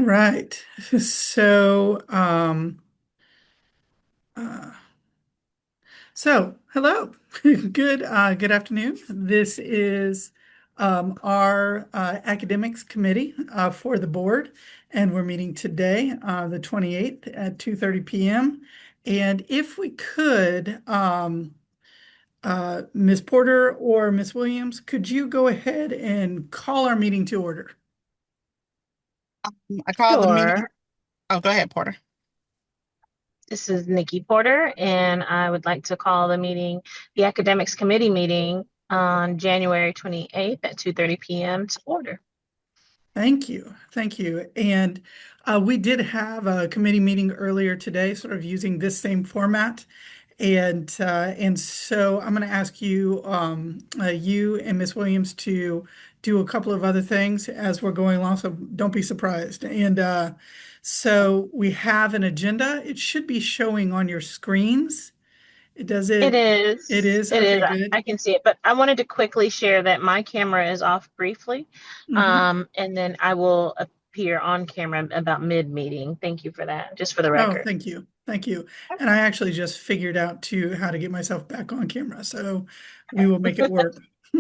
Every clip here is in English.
right. So, uh, hello. Good afternoon. This is our academics committee for the board, and we're meeting today, the 28th at 2:30 p.m. And if we could, Ms. Porter or Ms. Williams, could you go ahead and call our meeting to order? I call the meeting. Sure. Oh, go ahead, Porter. This is Nikki Porter, and I would like to call the Academics Committee meeting on January 28th at 2:30 p.m. to order. Thank you. Thank you. And we did have a committee meeting earlier today, sort of using this same format. And so I'm going to ask you, you and Miss Williams to do a couple of other things as we're going along, so don't be surprised. So we have an agenda. It should be showing on your screens. It does It it. It is. is. It Okay, is. good. I can see it, but I wanted to quickly share that my camera is off briefly, Mhm. and then I will appear on camera about mid-meeting. Thank you for that, just for the Oh, record. thank you. Thank you. And I actually just figured out too how to get myself back on camera, so we will make it work.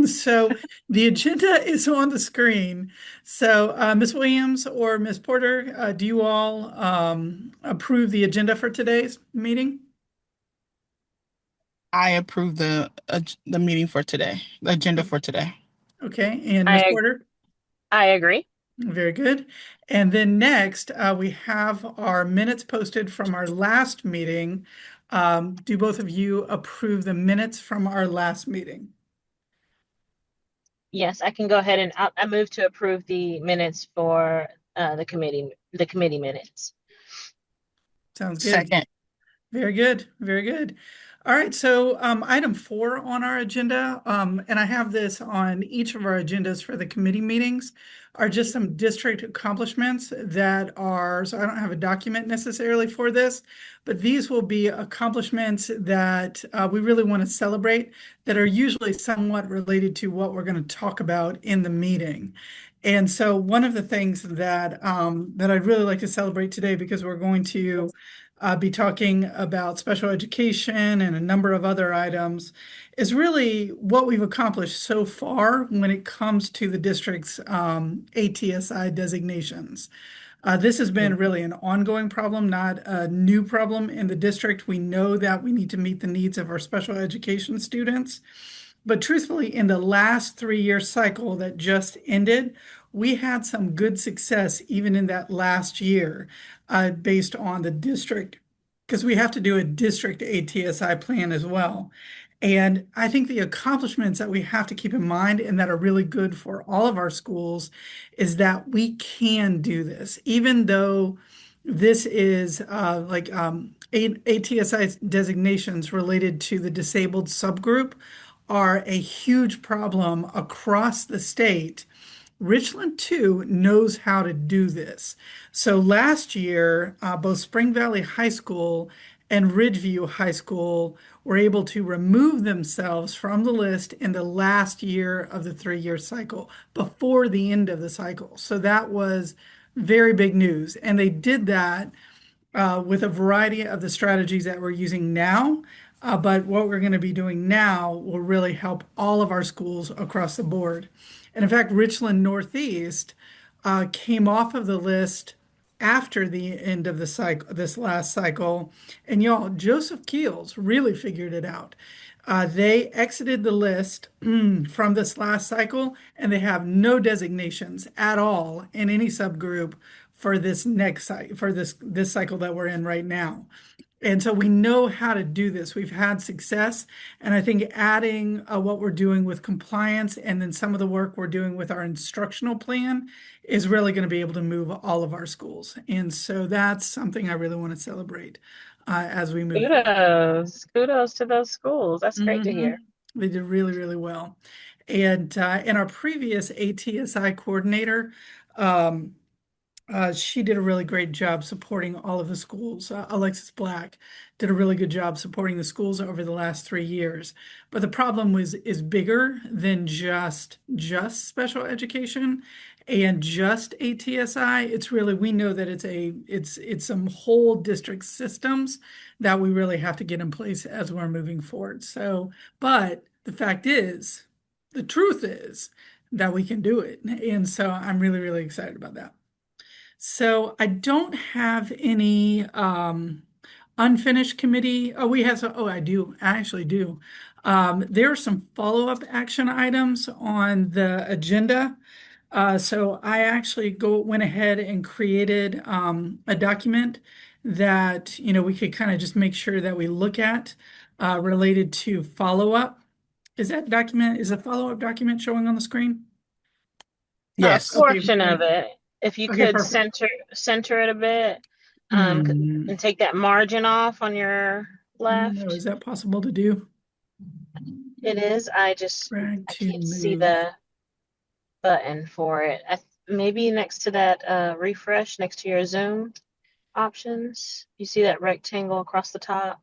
So the agenda is on the screen. So Ms. Williams or Ms. Porter, do you all approve the agenda for today's meeting? I approve the meeting for today, the agenda Oh, for today. okay, and Ms. I Porter? I agree. Very good. And then next, we have our minutes posted from our last meeting. Do both of you approve the minutes from our last meeting? Yes, I can go ahead and I move to approve the minutes for the committee minutes. Sounds good. Second, Very good. Very good. All right. So, item 4 on our agenda, and I have this on each of our agendas for the committee meetings, are just some district accomplishments that are, so I don't have a document necessarily for this, but these will be accomplishments that we really want to celebrate that are usually somewhat related to what we're going to talk about in the meeting. And so one of the things that I'd really like to celebrate today, because we're going to be talking about special education and a number of other items, is really what we've accomplished so far when it comes to the district's ATSI designations. This has been really an ongoing problem, not a new problem in the district. We know that we need to meet the needs of our special education students. But truthfully, in the last 3-year cycle that just ended, we had some good success even in that last year based on the district, because we have to do a district ATSI plan as well. And I think the accomplishments that we have to keep in mind and that are really good for all of our schools is that we can do this, even though this is ATSI designations related to the disabled subgroup are a huge problem across the state. Richland too knows how to do this. So last year, both Spring Valley High School and Ridgeview High School were able to remove themselves from the list in the last year of the 3-year cycle, before the end of the cycle. So that was very big news. And they did that with a variety of the strategies that we're using now. But what we're going to be doing now will really help all of our schools across the board. And in fact, Richland Northeast came off of the list after the end of the cycle, this last cycle. And y'all, Joseph Keels really figured it out. They exited the list from this last cycle, and they have no designations at all in any subgroup for this next cycle, for this cycle that we're in right now. And so we know how to do this. We've had success. And I think adding what we're doing with compliance and then some of the work we're doing with our instructional plan is really going to be able to move all of our schools. And so that's something I really want to celebrate as we move forward. Kudos to those schools. That's great to Mhm. hear. They did really, really well. And our previous ATSI coordinator, um, She did a really great job supporting all of the schools. Alexis Black did a really good job supporting the schools over the last 3 years. But the problem is bigger than just special education and just ATSI. It's really, we know that it's some whole district systems that we really have to get in place as we're moving forward. So, but the fact is, the truth is that we can do it. And so I'm really, really excited about that. So I don't have any unfinished committee. Oh, we have some, oh, I do. I actually do. There are some follow-up action items on the agenda. So I actually went ahead and created a document that, we could kind of just make sure that we look at related to follow-up. Is a follow-up document showing on the screen? A Yes. Okay, portion of great. it, if you Okay, could perfect. center it a bit, Hmm. and take that margin off on your I don't know. left. Is that possible to do? It is. Drag I to can't see move. the button for it. Maybe next to that refresh, next to your Zoom options. You see that rectangle across the top?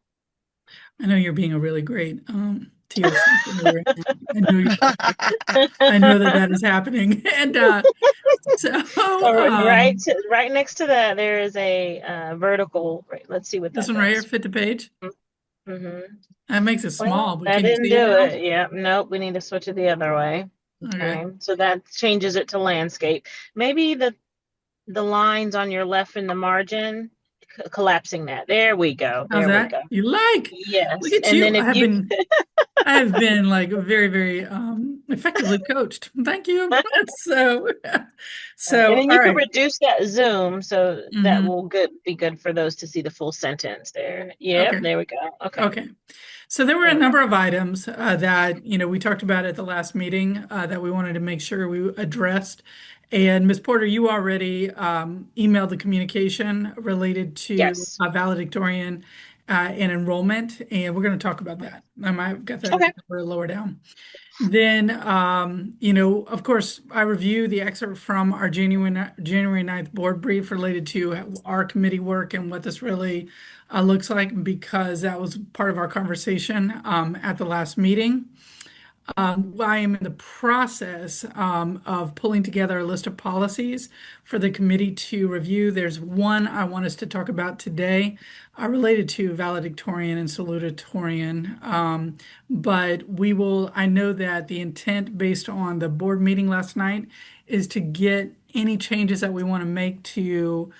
I know you're being a really great TLC for me right now. I know you are. I know that that is happening. And so Right next to that, there is a vertical. Right, let's see what this that one right here does. fit the page. Mm-hmm. That makes it Well, small, but that can you didn't see it do now? it. Yep. Nope. We need to switch it the other way. Okay. Okay. So that changes it to landscape. Maybe the lines on your left in the margin, collapsing that. There we go. How's There we that? go. You like? Look Yes. at And you. then if you I have been like very, very effectively coached. Thank you. So and so then all you could right. reduce that zoom so that Hmm. will be good for those to see the full sentence there. Yep, Okay. there we go. Okay. Okay. So there were a There we number of items that, we talked about at the last meeting that we wanted to make sure we addressed. And Ms. Porter, you already emailed the communication related to Yes. valedictorian and enrollment, and we're going to talk about that. I've got that Okay. lower down. Then, of course, I review the excerpt from our January 9th board brief related to our committee work and what this really looks like because that was part of our conversation at the last meeting. I am in the process of pulling together a list of policies for the committee to review. There's one I want us to talk about today related to valedictorian and salutatorian. But I know that the intent based on the board meeting last night is to get any changes that we want to make to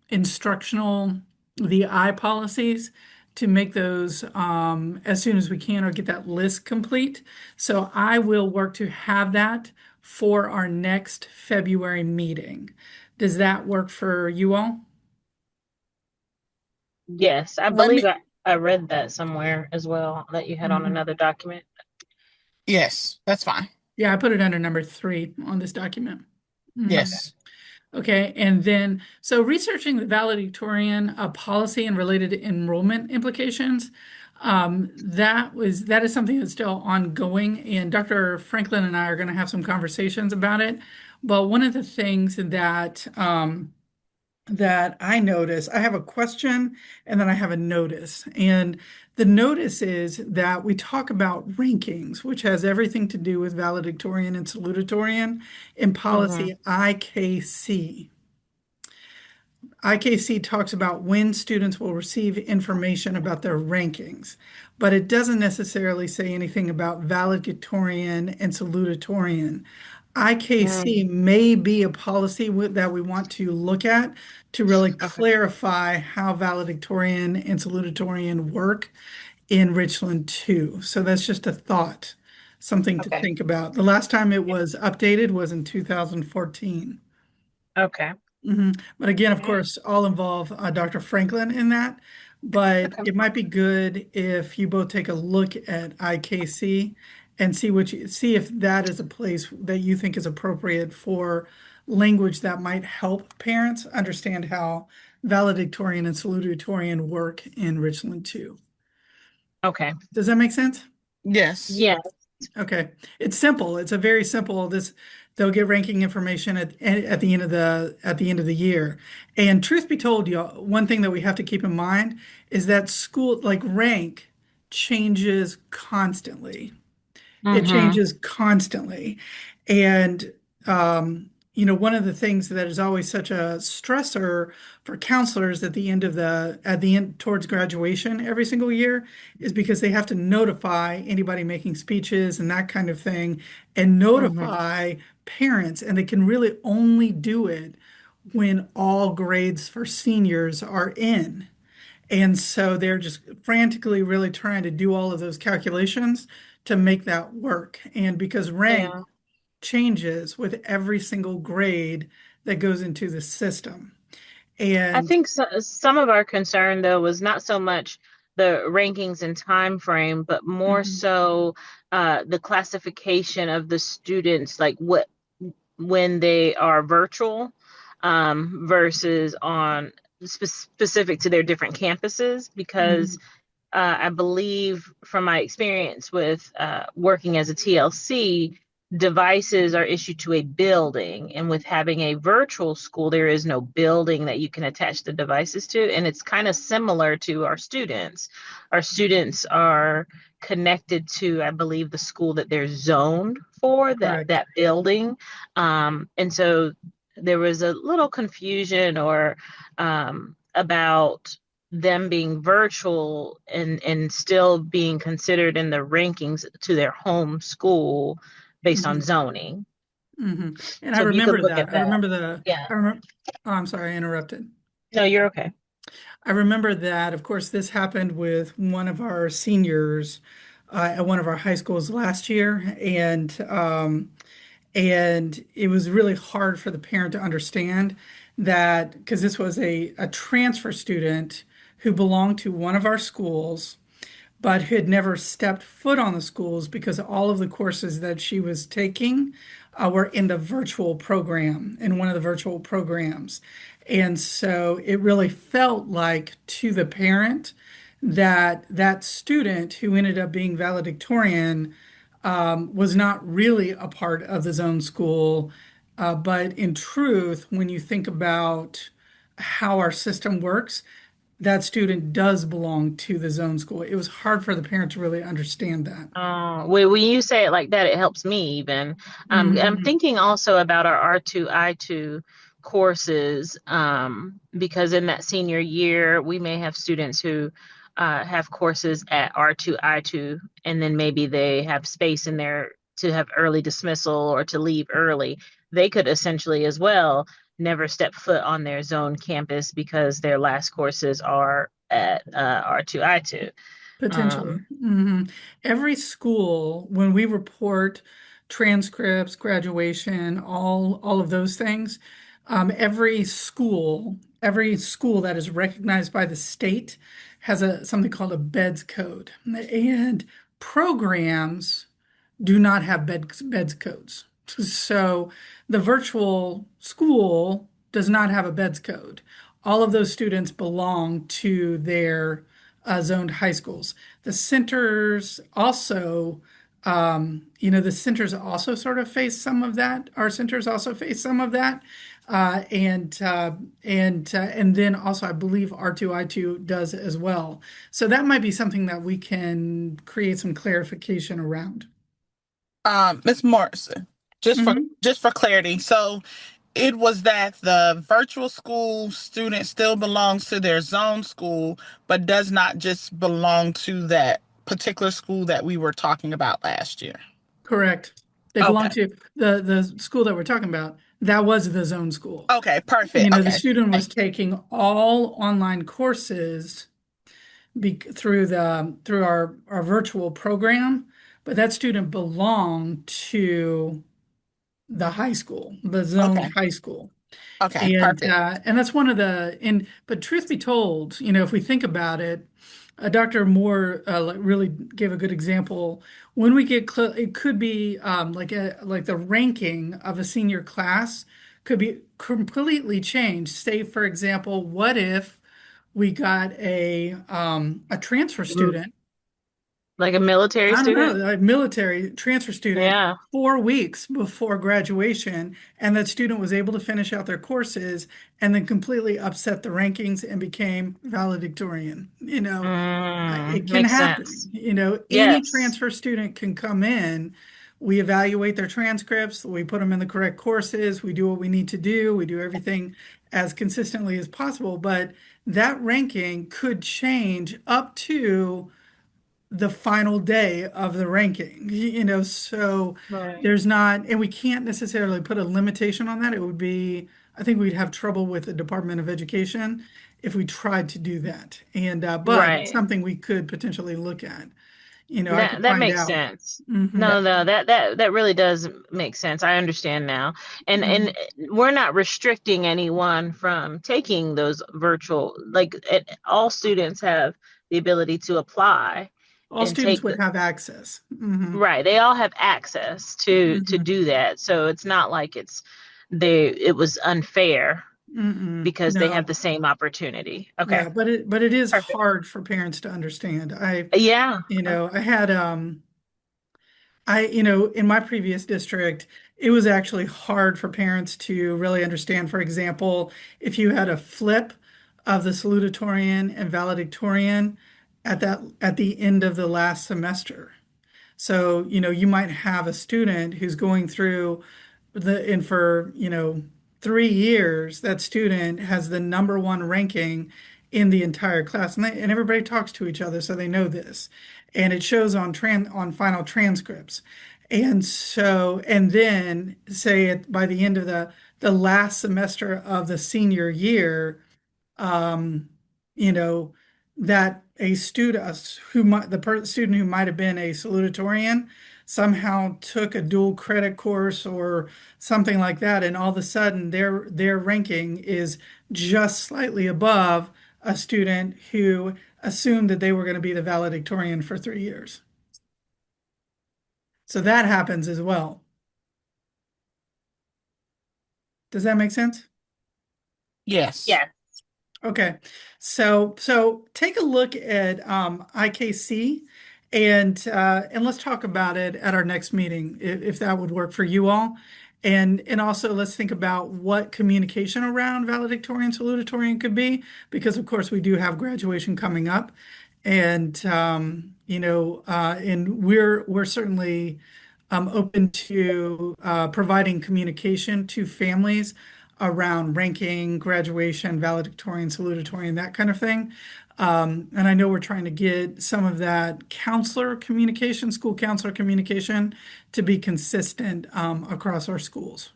instructional, the I policies to make those as soon as we can or get that list complete. So I will work to have that for our next February meeting. Does that work for you all? Yes, I Let believe me, I read that somewhere as well that you had on Mhm. another document. yes, that's fine. Yeah, I put it under number 3 on this document. Mhm. Yes. Okay, and then so researching the valedictorian policy and related enrollment implications, that is something that's still ongoing, and Dr. Franklin and I are going to have some conversations about it. But one of the things that I notice, I have a question and then I have a notice, and the notice is that we talk about rankings, which has everything to do with valedictorian and salutatorian in Mm-hmm. policy IKC. IKC talks about when students will receive information about their rankings, but it doesn't necessarily say anything about valedictorian and salutatorian. IKC Mm, may be a policy that we want to look at to really okay. clarify how valedictorian and salutatorian work in Richland too. So that's just a thought, something to Okay. think about. The last time it was updated was in 2014. Okay. But again, of All right. course, I'll involve Dr. Franklin in that. But Okay. it might be good if you both take a look at IKC and see if that is a place that you think is appropriate for language that might help parents understand how valedictorian and salutatorian work in Richland too. Okay. Does that make sense? Yes. Yeah. Okay. It's simple. It's a very simple. They'll get ranking information at the end of the year. And truth be told, y'all, one thing that we have to keep in mind is that school like rank changes constantly. It Mm-hmm. changes constantly. And, one of the things that is always such a stressor for counselors at the end towards graduation every single year is because they have to notify anybody making speeches and that kind of thing and Mm-hmm. notify parents. And they can really only do it when all grades for seniors are in. And so they're just frantically really trying to do all of those calculations to make that work. And because rank Yeah. changes with every single grade that goes into the system. I And think some of our concern though was not so much the rankings and time frame, but more mhm, so the classification of the students, like what when they are virtual versus on specific to their different campuses, because mhm, I believe from my experience with working as a TLC, devices are issued to a building. And with having a virtual school, there is no building that you can attach the devices to. And it's kind of similar to our students. Our students are connected to, I believe, the school that they're zoned for, correct. that building. And so there was a little confusion or about them being virtual and still being considered in the rankings to their home school based on Mhm, zoning. mhm. And I So if you could remember look that. at I that. remember the, Yeah. I remember, oh, I'm sorry, I interrupted. No, you're okay. I remember that, of course, this happened with one of our seniors at one of our high schools last year. And it was really hard for the parent to understand that because this was a transfer student who belonged to one of our schools but had never stepped foot on the schools because all of the courses that she was taking were in the virtual program, in one of the virtual programs. And so it really felt like to the parent that that student who ended up being valedictorian was not really a part of the zone school. But in truth, when you think about how our system works, that student does belong to the zone school. It was hard for the parent to really understand that. When you say it like that, it helps me even. I'm Mhm. thinking also about our R2, I2 courses, because in that senior year, we may have students who have courses at R2, I2, and then maybe they have space in there to have early dismissal or to leave early. They could essentially as well never step foot on their zone campus because their last courses are at R2, I2. Potentially. Um, Every school, when we report transcripts, graduation, all of those things, every school that is recognized by the state has a something called a beds code. And programs do not have beds codes. So the virtual school does not have a beds code. All of those students belong to their zoned high schools. The centers also, the centers also sort of face some of that. Our centers also face some of that. And then also I believe R2I2 does as well. So that might be something that we can create some clarification around. Ms. Morrison, Mhm. just for clarity, so it was that the virtual school student still belongs to their zone school, but does not just belong to that particular school that we were talking about last year. Correct. They belong Okay. to the school that we're talking about. That was the zone school. Okay, perfect. The Okay. student was Thank you. taking all online courses through our virtual program, but that student belonged to the high school, the zoned Okay. high school. Okay, perfect. And that's one of the and but truth be told, if we think about it, Dr. Moore really gave a good example. When we get it could be like the ranking of a senior class could be completely changed. Say, for example, what if we got a transfer student Like a military I don't student? know, a military transfer student Yeah. 4 weeks before graduation, and that student was able to finish out their courses and then completely upset the rankings and became valedictorian. It can Makes happen. sense. Any Yes. transfer student can come in. We evaluate their transcripts, we put them in the correct courses, we do what we need to do, we do everything as consistently as possible, but that ranking could change up to the final day of the ranking, so Right. there's not, and we can't necessarily put a limitation on that. It would be, I think we'd have trouble with the Department of Education if we tried to do that. But it's Right. something we could potentially look at. I could That find makes out. sense. Hmm. No, no, that really does make sense. I understand now. And Hmm. we're not restricting anyone from taking those virtual, like all students have the ability to apply All and students take would have access. Hmm. right. They all have access to Hmm. do that. So it's not like it was unfair because they have No. the same opportunity. Okay. Yeah, but it is Perfect. hard for parents to understand. Yeah. I had in my previous district, it was actually hard for parents to really understand. For example, if you had a flip of the salutatorian and valedictorian at the end of the last semester. So, you might have a student who's going through and for, 3 years, that student has the number one ranking in the entire class. And everybody talks to each other, so they know this. And it shows on final transcripts. And then say by the end of the last semester of the senior year, um, you know, that a student student who might have been a salutatorian somehow took a dual credit course or something like that, and all of a sudden their ranking is just slightly above a student who assumed that they were going to be the valedictorian for 3 years. So that happens as well. Does that make sense? Yes. Yeah. Okay, so take a look at IKC and let's talk about it at our next meeting if that would work for you all, and also let's think about what communication around valedictorian salutatorian could be, because of course we do have graduation coming up, and we're certainly open to providing communication to families around ranking, graduation, valedictorian, salutatorian, that kind of thing. And I know we're trying to get some of that counselor communication, school counselor communication, to be consistent across our schools.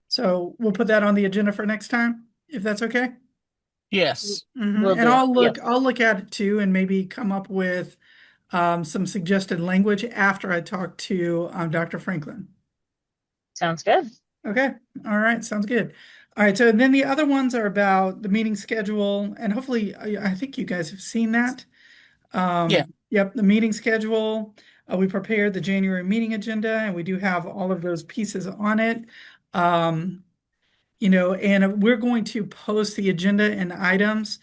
So we'll put that on the agenda for next time, if that's okay. Yes. Mhm. Will And do. I'll Yep. look at it too, and maybe come up with some suggested language after I talk to Dr. Franklin. Sounds good. Okay. All right. Sounds good. All right. So then the other ones are about the meeting schedule, and hopefully, I think you guys have seen that. Yeah. Yep, the meeting schedule. We prepared the January meeting agenda, and we do have all of those pieces on it. Um, and we're going to post the agenda and items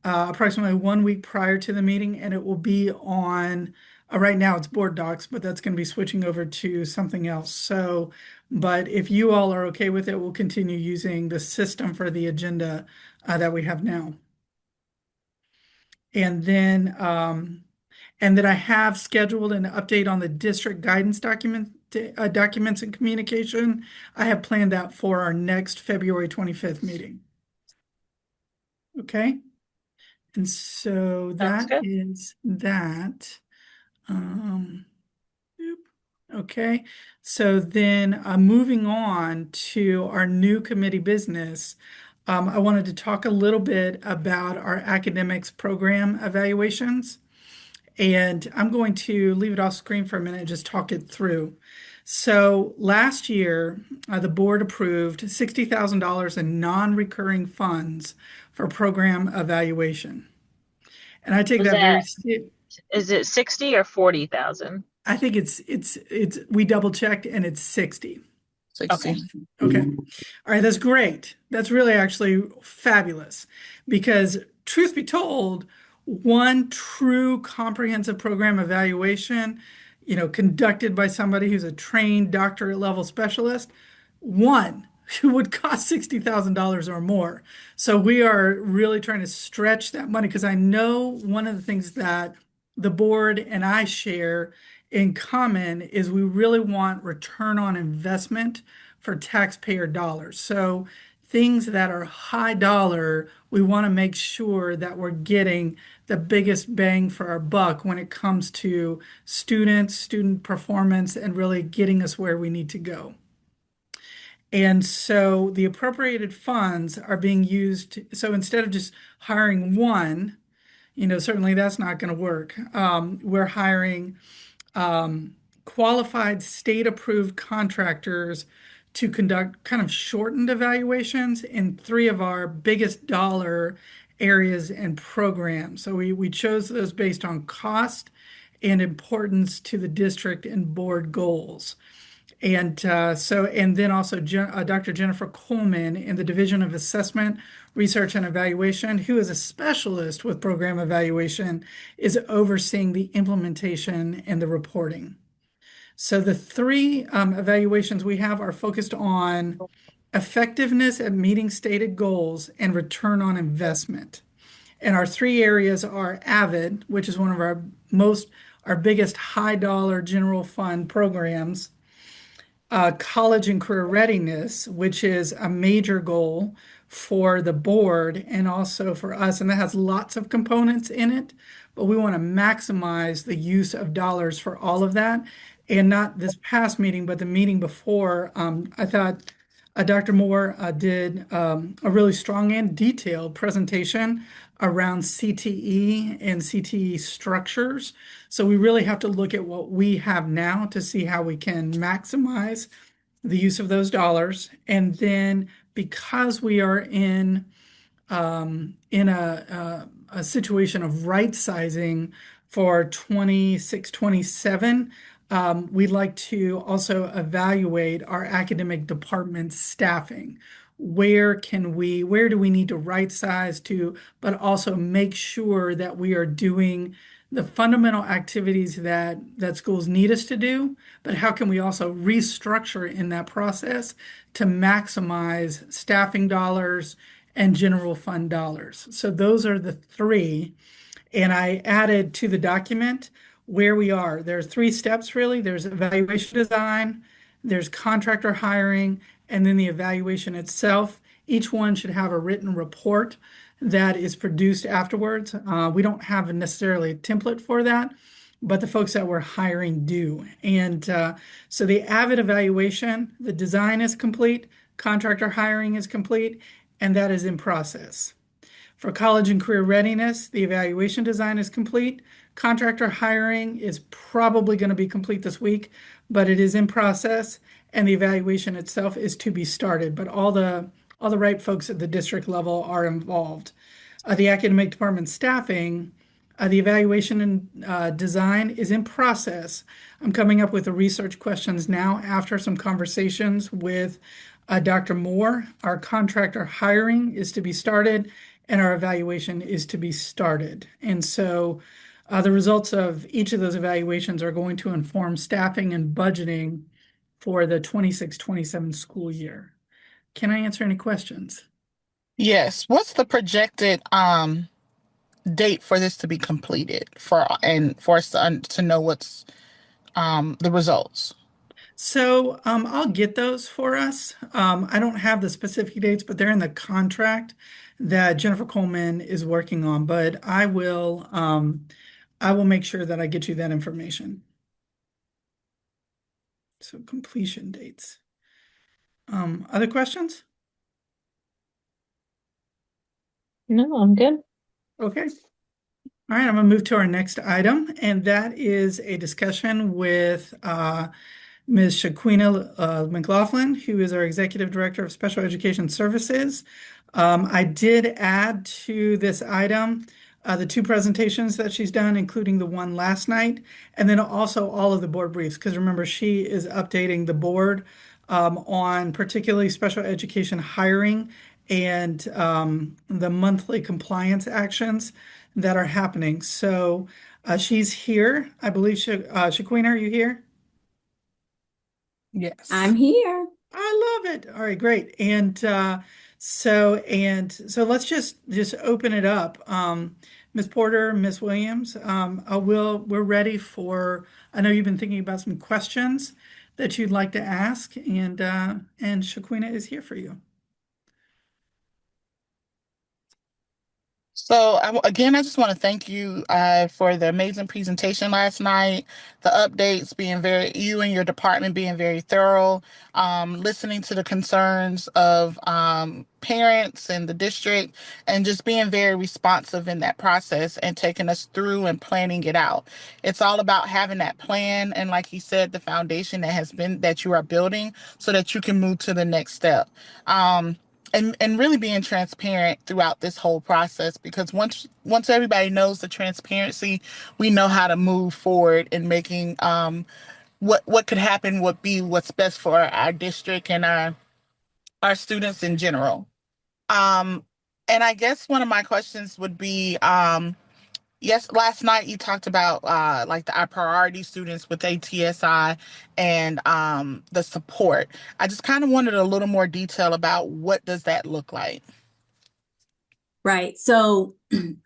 approximately 1 week prior to the meeting, and it will be on, right now it's board docs, but that's going to be switching over to something else. So, but if you all are okay with it, we'll continue using the system for the agenda that we have now. And then, I have scheduled an update on the district guidance documents and communication. I have planned that for our next February 25th meeting. Okay, and so Sounds that good. is that. Um, oop. Okay, so then moving on to our new committee business, I wanted to talk a little bit about our academics program evaluations. And I'm going to leave it off screen for a minute and just talk it through. So last year, the board approved $60,000 in non-recurring funds for program evaluation. And I take Is that very, that is it 60 or 40,000? I think we double checked and it's 60. 60. Okay. Okay. All right, that's great. That's really actually fabulous because truth be told, one true comprehensive program evaluation, conducted by somebody who's a trained doctorate level specialist, one would cost $60,000 or more. So we are really trying to stretch that money because I know one of the things that the board and I share in common is we really want return on investment for taxpayer dollars. So things that are high dollar, we want to make sure that we're getting the biggest bang for our buck when it comes to students, student performance, and really getting us where we need to go. And so the appropriated funds are being used. So instead of just hiring one, certainly that's not going to work. We're hiring qualified state-approved contractors to conduct kind of shortened evaluations in three of our biggest dollar areas and programs. So we chose those based on cost and importance to the district and board goals. And then also Dr. Jennifer Coleman in the Division of Assessment, Research, and Evaluation, who is a specialist with program evaluation, is overseeing the implementation and the reporting. So the three evaluations we have are focused on effectiveness at meeting stated goals and return on investment. And our three areas are AVID, which is one of our biggest high dollar general fund programs, college and career readiness, which is a major goal for the board and also for us. And that has lots of components in it, but we want to maximize the use of dollars for all of that. And not this past meeting, but the meeting before, I thought Dr. Moore did a really strong and detailed presentation around CTE and CTE structures. So we really have to look at what we have now to see how we can maximize the use of those dollars. And then because we are in a situation of right sizing for 26, 27, we'd like to also evaluate our academic department staffing. Where do we need to right size to, but also make sure that we are doing the fundamental activities that schools need us to do, but how can we also restructure in that process to maximize staffing dollars and general fund dollars? So those are the three. And I added to the document where we are. There's three steps really. There's evaluation design, there's contractor hiring, and then the evaluation itself. Each one should have a written report that is produced afterwards. We don't have necessarily a template for that, but the folks that we're hiring do. And so the AVID evaluation, the design is complete, contractor hiring is complete, and that is in process. For college and career readiness, the evaluation design is complete. Contractor hiring is probably going to be complete this week, but it is in process, and the evaluation itself is to be started. But all the right folks at the district level are involved. The academic department staffing, the evaluation and design is in process. I'm coming up with the research questions now after some conversations with Dr. Moore. Our contractor hiring is to be started, and our evaluation is to be started. And so the results of each of those evaluations are going to inform staffing and budgeting for the 26-27 school year. Can I answer any questions? Yes. What's the projected date for this to be completed for us to know what's the results? So I'll get those for us. I don't have the specific dates, but they're in the contract that Jennifer Coleman is working on. But I will make sure that I get you that information. So completion dates. Other questions? No, I'm good. Okay. All right, I'm going to move to our next item, and that is a discussion with Ms. Shaquina McLaughlin, who is our Executive Director of Special Education Services. I did add to this item the two presentations that she's done, including the one last night, and then also all of the board briefs, because remember, she is updating the board on particularly special education hiring and the monthly compliance actions that are happening. So she's here. I believe, Shaquina, are you here? Yes. I'm here. I love it. All right, great. And so let's just open it up. Ms. Porter, Ms. Williams, we're ready for. I know you've been thinking about some questions that you'd like to ask, and Shaquina is here for you. So again, I just want to thank you for the amazing presentation last night, the updates being you and your department being very thorough, listening to the concerns of parents and the district, and just being very responsive in that process and taking us through and planning it out. It's all about having that plan and, like you said, the foundation that you are building so that you can move to the next step. Um, and really being transparent throughout this whole process, because once everybody knows the transparency, we know how to move forward in making what could happen would be what's best for our district and our students in general. um and I guess one of my questions would be, yes, last night you talked about our priority students with ATSI and the support. I just kind of wanted a little more detail about what does that look like. Right. So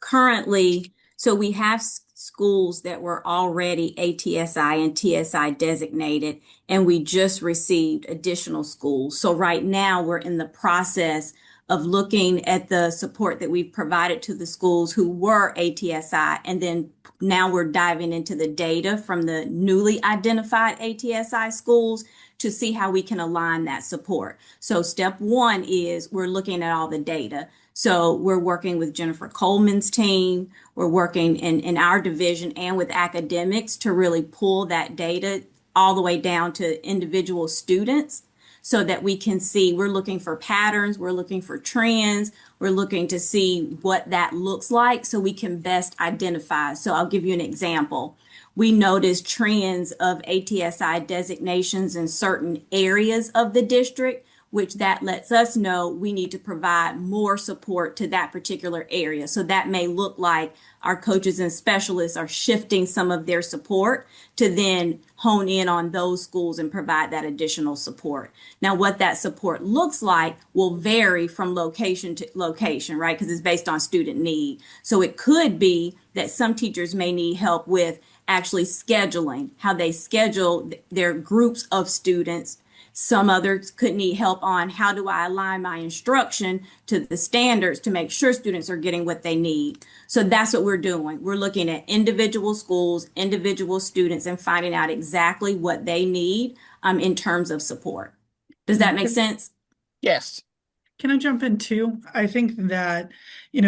currently, so we have schools that were already ATSI and TSI designated, and we just received additional schools. So right now we're in the process of looking at the support that we've provided to the schools who were ATSI, and then now we're diving into the data from the newly identified ATSI schools to see how we can align that support. So step one is we're looking at all the data. So we're working with Jennifer Coleman's team. We're working in our division and with academics to really pull that data all the way down to individual students so that we can see. We're looking for patterns, we're looking for trends, we're looking to see what that looks like so we can best identify. So I'll give you an example. We noticed trends of ATSI designations in certain areas of the district, which that lets us know we need to provide more support to that particular area. So that may look like our coaches and specialists are shifting some of their support to then hone in on those schools and provide that additional support. Now, what that support looks like will vary from location to location, right? Because it's based on student need. So it could be that some teachers may need help with actually scheduling, how they schedule their groups of students. Some others could need help on how do I align my instruction to the standards to make sure students are getting what they need. So that's what we're doing. We're looking at individual schools, individual students, and finding out exactly what they need in terms of support. Does that make sense? Yes. Can I jump in too? I think that,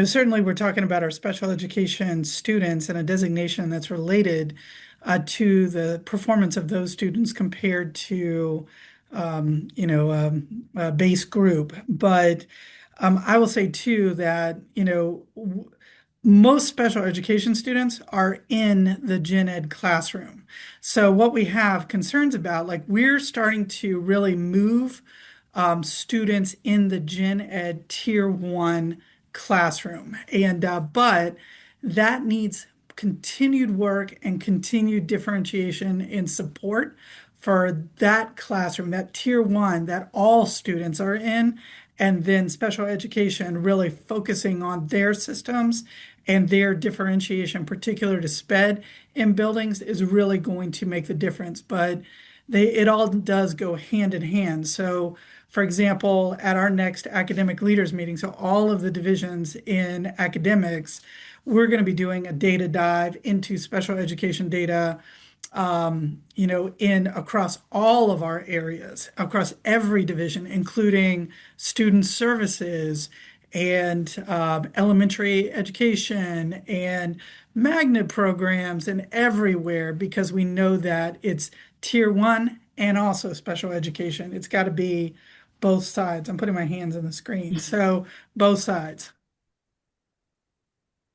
certainly we're talking about our special education students and a designation that's related to the performance of those students compared to, a base group. But I will say too that, most special education students are in the gen ed classroom. So what we have concerns about, like we're starting to really move students in the gen ed tier one classroom. But that needs continued work and continued differentiation and support for that classroom, that tier one that all students are in, and then special education really focusing on their systems and their differentiation, particular to SPED in buildings, is really going to make the difference. But it all does go hand in hand. So, for example, at our next academic leaders meeting, so all of the divisions in academics, we're going to be doing a data dive into special education data, in across all of our areas, across every division, including student services and elementary education and magnet programs and everywhere, because we know that it's tier one and also special education. It's got to be both sides. I'm putting my hands on the screen. So both sides.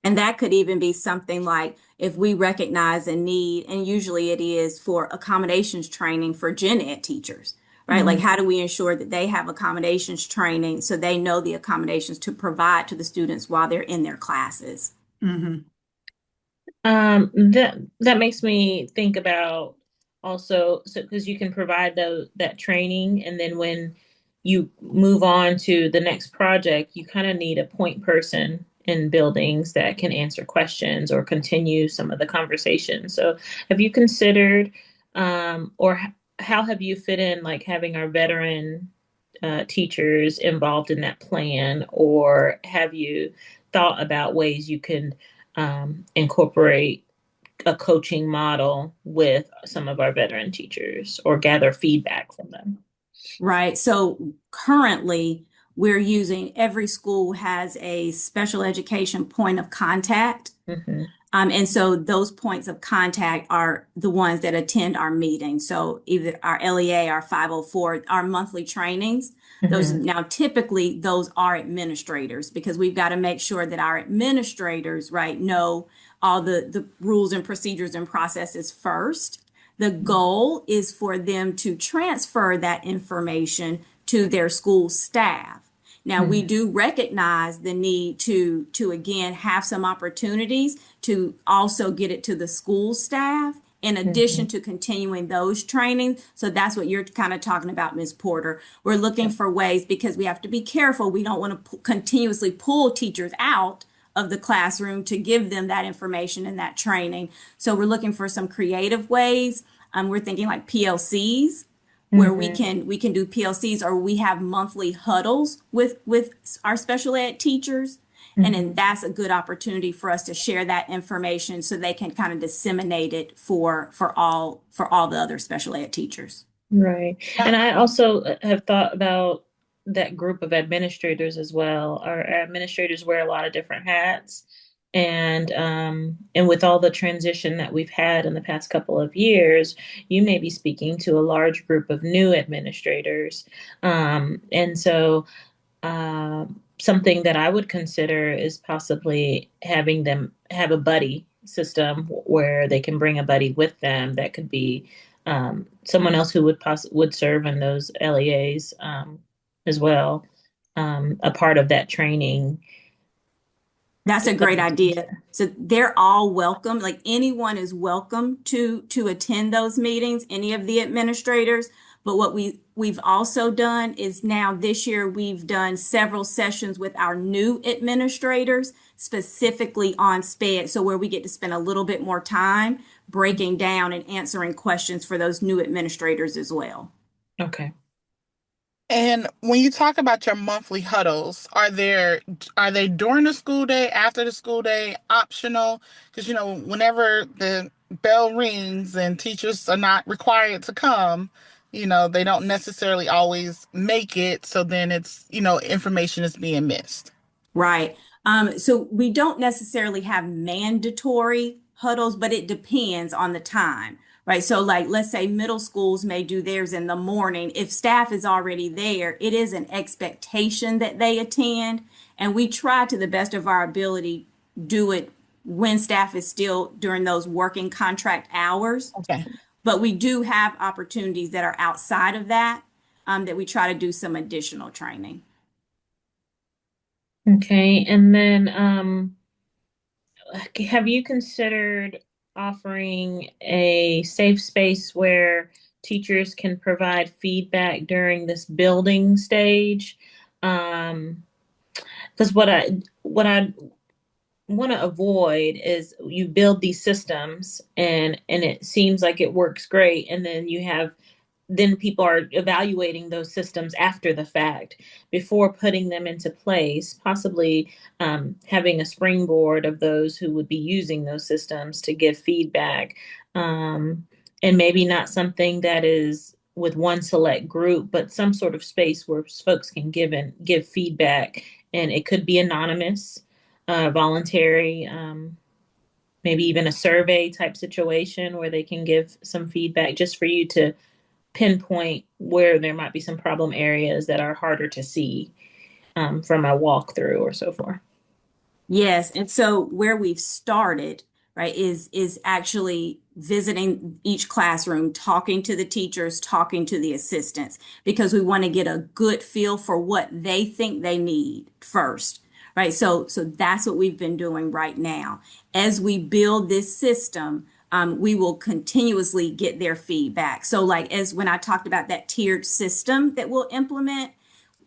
And that could even be something like if we recognize a need, and usually it is for accommodations training for gen ed teachers, right? Like, Mhm. how do we ensure that they have accommodations training so they know the accommodations to provide to the students while they're in their classes? Mhm. That makes me think about also, so because you can provide that training, and then when you move on to the next project, you kind of need a point person in buildings that can answer questions or continue some of the conversation. So, have you considered, how have you fit in like having our veteran teachers involved in that plan, or have you thought about ways you can incorporate a coaching model with some of our veteran teachers or gather feedback from them? Right. So currently, we're using every school has a special education point of contact. Hmm. And so those points of contact are the ones that attend our meetings. So either our LEA, our 504, our monthly trainings, those Hmm. now typically those are administrators because we've got to make sure that our administrators, right, know all the rules and procedures and processes first. The goal is for them to transfer that information to their school staff. Now, we Hmm. do recognize the need to again have some opportunities to also get it to the school staff in addition Hmm. to continuing those trainings. So that's what you're kind of talking about, Ms. Porter. We're looking for ways because we have to be careful. We don't want to continuously pull teachers out of the classroom to give them that information and that training. So we're looking for some creative ways. We're thinking like PLCs where Hmm. we can do PLCs or we have monthly huddles with our special ed teachers. And then Hmm. that's a good opportunity for us to share that information so they can kind of disseminate it for all the other special ed teachers. Right. Yeah. And I also have thought about that group of administrators as well. Our administrators wear a lot of different hats. And with all the transition that we've had in the past couple of years, you may be speaking to a large group of new administrators. And so something that I would consider is possibly having them have a buddy system where they can bring a buddy with them that could be someone else who would serve in those LEAs as well, a part of that training. That's a great idea. So they're all welcome. Like anyone is welcome to attend those meetings, any of the administrators. But what we've also done is now this year we've done several sessions with our new administrators specifically on SPED. So where we get to spend a little bit more time breaking down and answering questions for those new administrators as well. Okay. And when you talk about your monthly huddles, are they during the school day, after the school day, optional? Because whenever the bell rings and teachers are not required to come, they don't necessarily always make it. So then information is being missed. Right. So we don't necessarily have mandatory huddles, but it depends on the time, right? So, like, let's say middle schools may do theirs in the morning. If staff is already there, it is an expectation that they attend. And we try to the best of our ability do it when staff is still during those working contract hours. Okay. But we do have opportunities that are outside of that, that we try to do some additional training. Okay. And then have you considered offering a safe space where teachers can provide feedback during this building stage? Um, because what I want to avoid is you build these systems and it seems like it works great, and then people are evaluating those systems after the fact before putting them into place, possibly having a springboard of those who would be using those systems to give feedback. And maybe not something that is with one select group, but some sort of space where folks can give feedback. And it could be anonymous, voluntary, maybe even a survey type situation where they can give some feedback just for you to pinpoint where there might be some problem areas that are harder to see from a walkthrough or so forth. Yes, and so where we've started, right, is actually visiting each classroom, talking to the teachers, talking to the assistants, because we want to get a good feel for what they think they need first, right? So that's what we've been doing right now. As we build this system, we will continuously get their feedback. So like as when I talked about that tiered system that we'll implement,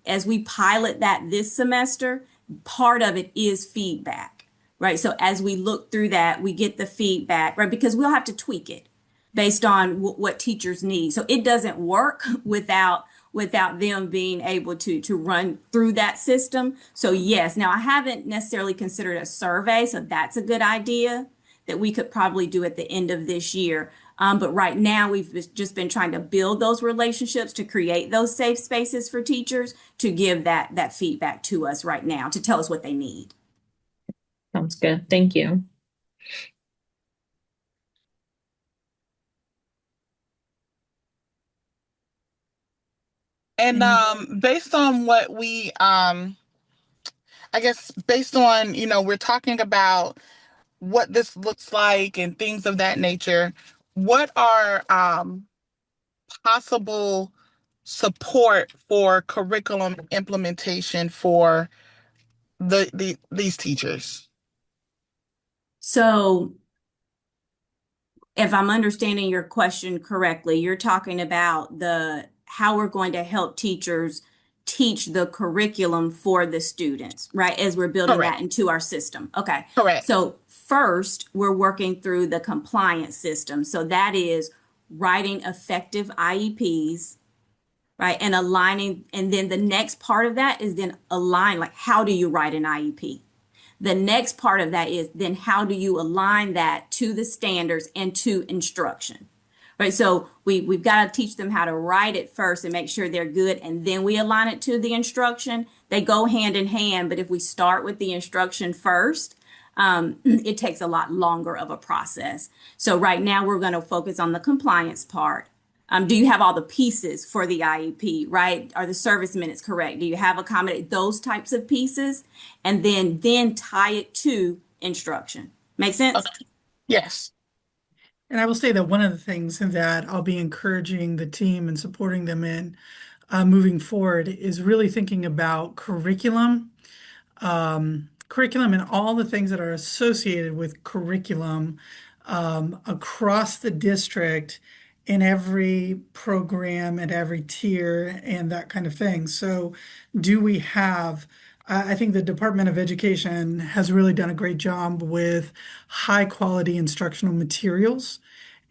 as we pilot that this semester, part of it is feedback, right? So as we look through that, we get the feedback, right? Because we'll have to tweak it based on what teachers need. So it doesn't work without them being able to run through that system. So yes, now I haven't necessarily considered a survey, so that's a good idea that we could probably do at the end of this year. But right now, we've just been trying to build those relationships to create those safe spaces for teachers to give that feedback to us right now to tell us what they need. Sounds good. Thank you. And And based on what we I guess based on, we're talking about what this looks like and things of that nature, what are possible support for curriculum implementation for these teachers? So if I'm understanding your question correctly, you're talking about the how we're going to help teachers teach the curriculum for the students, right? As we're building Correct. that into our system. Okay. Correct. So first, we're working through the compliance system. So that is writing effective IEPs, right? And aligning, and then the next part of that is then align, like how do you write an IEP? The next part of that is then how do you align that to the standards and to instruction? Right. So we've got to teach them how to write it first and make sure they're good. And then we align it to the instruction. They go hand in hand. But if we start with the instruction first, it takes a lot longer of a process. So right now we're going to focus on the compliance part. Do you have all the pieces for the IEP, right? Are the service minutes correct? Do you have accommodate those types of pieces? And then tie it to instruction. Make sense? Okay. Yes. I will say that one of the things that I'll be encouraging the team and supporting them in moving forward is really thinking about curriculum and all the things that are associated with curriculum across the district in every program and every tier and that kind of thing. So, do we have? I think the Department of Education has really done a great job with high quality instructional materials.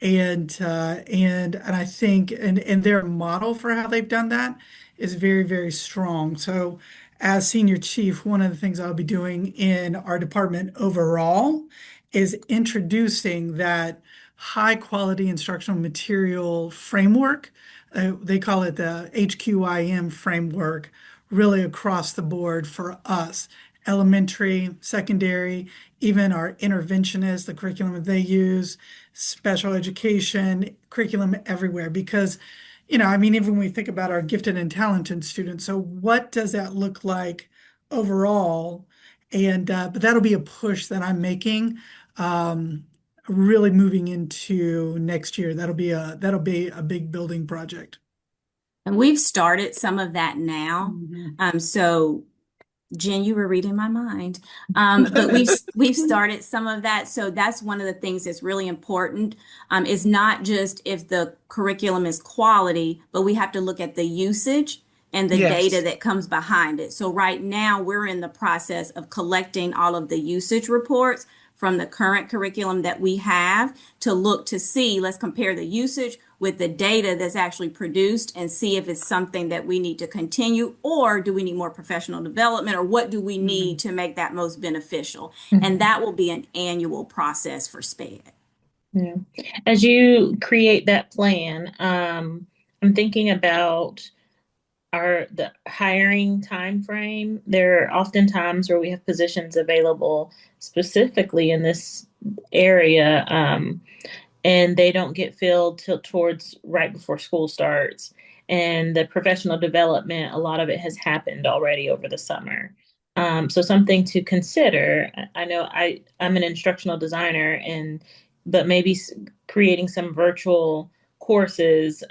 And I think and their model for how they've done that is very, very strong. So as senior chief, one of the things I'll be doing in our department overall is introducing that high quality instructional material framework. They call it the HQIM framework, really across the board for us. Elementary, secondary, even our interventionists, the curriculum that they use, special education, curriculum everywhere. Because I mean, even when we think about our gifted and talented students, so what does that look like overall? And but that'll be a push that I'm making, um, really moving into next year. That'll be a big building project. And we've started some of that now. Mhm. So Jen, you were reading my mind. But we've started some of that. So that's one of the things that's really important. Is not just if the curriculum is quality, but we have to look at the usage and the data Yes. that comes behind it. So right now we're in the process of collecting all of the usage reports from the current curriculum that we have to look to see, let's compare the usage with the data that's actually produced and see if it's something that we need to continue or do we need more professional development or what do we need Mhm. to make that most beneficial. And Mhm. that will be an annual process for SPED. Yeah. As you create that plan, I'm thinking about the hiring time frame. There are often times where we have positions available specifically in this area, and they don't get filled till towards right before school starts. And the professional development, a lot of it has happened already over the summer. So something to consider. I know I'm an instructional designer, but maybe creating some virtual courses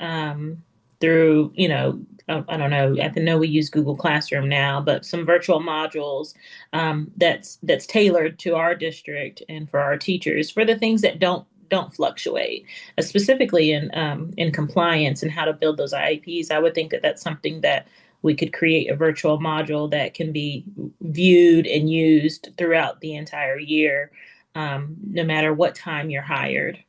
through, I don't know, I know we use Google Classroom now, but some virtual modules that's tailored to our district and for our teachers for the things that don't fluctuate, specifically in compliance and how to build those IEPs. I would think that that's something that we could create a virtual module that can be viewed and used throughout the entire year, no matter what time you're hired.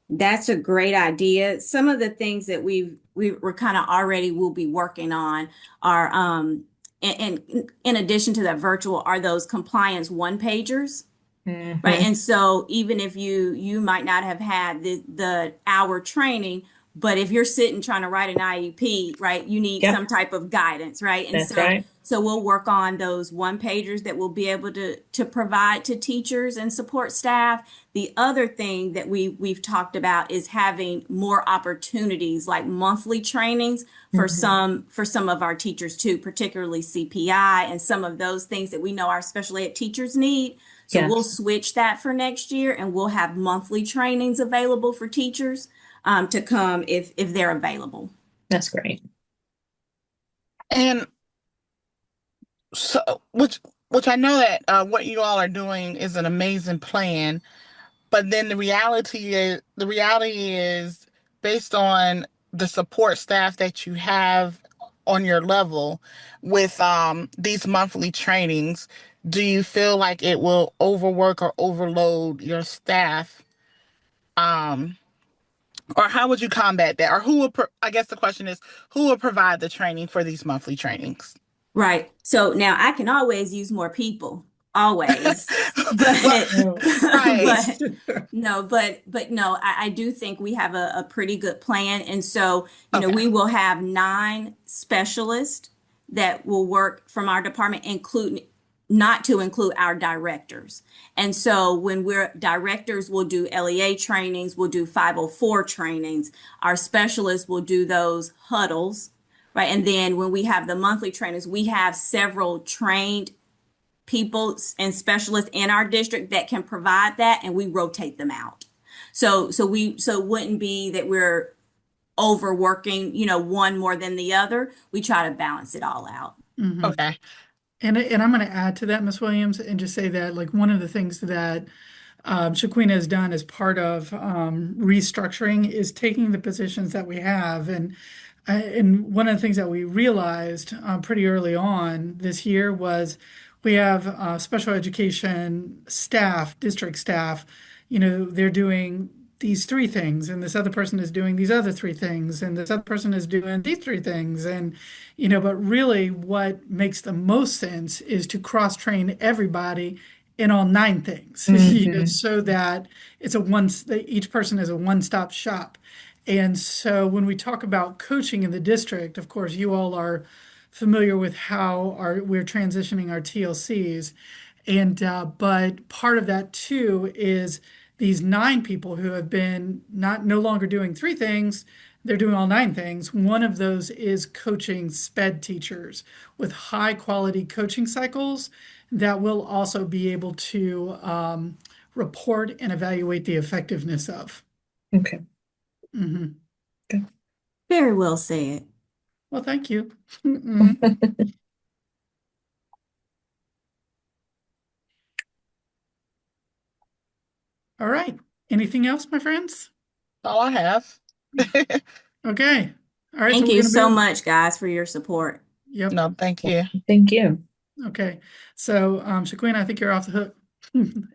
That's a great idea. Some of the things that we're kind of already will be working on are and in addition to that virtual are those compliance one pagers. Right. Hmm. And so even if you might not have had the hour training, but if you're sitting trying to write an IEP, right, you need Yep, some type of guidance, right? And that's so right. so we'll work on those one pagers that we'll be able to provide to teachers and support staff. The other thing that we've talked about is having more opportunities like monthly trainings Hmm. for some of our teachers too, particularly CPI and some of those things that we know our special ed teachers need. So we'll Yes, switch that for next year and we'll have monthly trainings available for teachers to come if they're available. that's great. And so, which I know that what you all are doing is an amazing plan, but then the reality is based on the support staff that you have on your level with these monthly trainings, do you feel like it will overwork or overload your staff? Um, or how would you combat that? Or I guess the question is, who will provide the training for these monthly trainings? Right. So now I can always use more people, always. Well, But Oh, right. but no, but no, I do think we have a pretty good plan. And so, Okay. we will have 9 specialists that will work from our department, including not to include our directors. And so when we're directors, we'll do LEA trainings, we'll do 504 trainings. Our specialists will do those huddles, right? And then when we have the monthly trainings, we have several trained people and specialists in our district that can provide that, and we rotate them out. So it wouldn't be that we're overworking, one more than the other. We try to balance it all out. mhm. Okay. And I'm going to add to that, Miss Williams, and just say that like one of the things that Shaquina has done as part of restructuring is taking the positions that we have. And one of the things that we realized pretty early on this year was we have special education staff, district staff, they're doing these three things, and this other person is doing these other three things, and this other person is doing these three things. And, but really what makes the most sense is to cross-train everybody in all nine things, Hmm. so that that each person is a one-stop shop. And so when we talk about coaching in the district, of course, you all are familiar with how we're transitioning our TLCs. And but part of that too is these nine people who have been not no longer doing three things, they're doing all nine things. One of those is coaching SPED teachers with high quality coaching cycles that will also be able to report and evaluate the effectiveness of. Okay. Mhm. Good. Very well said. Well, thank you. Mhm. All right. Anything else, my friends? All I have. Okay. All right. So Thank we're you going to so move. much, guys, for your support. Yep. No, thank you. Thank you. Okay. So, Shaquina, I think you're off the hook.